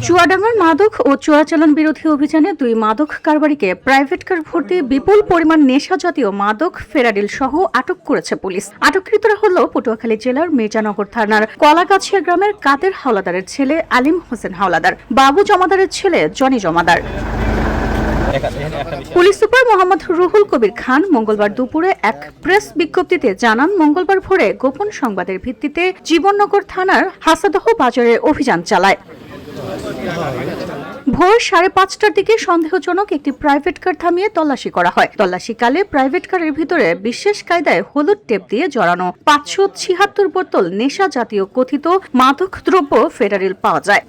চুয়াডাঙ্গার মাদক ও চোরাচালান বিরোধী অভিযানে 2 মাদক কারবারিকে প্রাইভেট কার ভর্তি বিপুল পরিমাণ নেশা জাতীয় মাদক ফেরাডিল সহ আটক করেছে পুলিশ। আটককৃতরা হল পটুয়াখালী জেলার মির্জানগর থানার কলাগাছিয়া গ্রামের কাদের হাওলাদারের ছেলে আলিম হোসেন হাওলাদার, বাবু জমাদারের ছেলে জনি জমাদার। পুলিশ সুপার মোহাম্মদ রুহুল কবির খান মঙ্গলবার দুপুরে এক প্রেস বিজ্ঞপ্তিতে জানান, মঙ্গলবার ভোরে গোপন সংবাদের ভিত্তিতে জীবননগর থানার হাসাদহ বাজারে অভিযান চালায়। ভোর 5:30টার দিকে সন্দেহজনক একটি প্রাইভেট কার থামিয়ে তল্লাশি করা হয়। তল্লাশিকালে প্রাইভেট কারের ভিতরে বিশেষ কায়দায় হলুদ টেপ দিয়ে জড়ানো 576 বোতল নেশা জাতীয় কথিত মাদক দ্রব্য ফেডারিল পাওয়া যায়,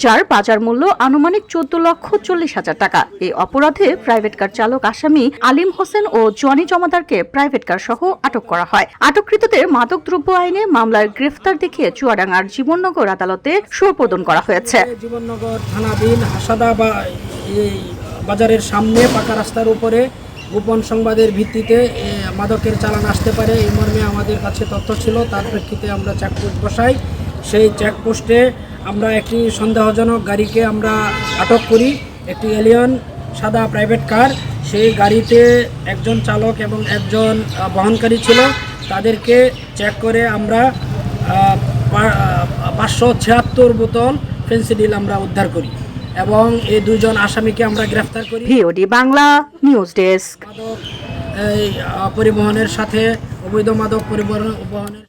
যার বাজার মূল্য আনুমানিক 14,40,000 টাকা। এই অপরাধে প্রাইভেট কার চালক আসামি আলিম হোসেন ও জনি জমাদারকে প্রাইভেট কার সহ আটক করা হয়। আটককৃতদের মাদকদ্রব্য আইনে মামলার গ্রেফতার দেখিয়ে চুয়াডাঙ্গার জীবননগর আদালতে সোপর্দ করা হয়েছে। জীবননগর থানাধীন হাসাদা বাজারের সামনে পাকা রাস্তার উপরে গোপন সংবাদের ভিত্তিতে মাদকের চালান আসতে পারে এই মর্মে আমাদের কাছে তথ্য ছিল। তার প্রেক্ষিতে আমরা চেকপোস্ট বসাই। সেই চেকপোস্টে আমরা একটি সন্দেহজনক গাড়িকে আমরা আটক করি, একটি এলিয়ন সাদা প্রাইভেট কার। সেই গাড়িতে একজন চালক এবং একজন বহনকারী ছিল। তাদেরকে চেক করে আমরা 576 বোতল ফেন্সিডিল আমরা উদ্ধার করি এবং এই 2 জন আসামিকে আমরা গ্রেফতার করি। VOD Bangla news desk. মাদক পরিবহনের সাথে অবৈধ মাদক পরিবহনের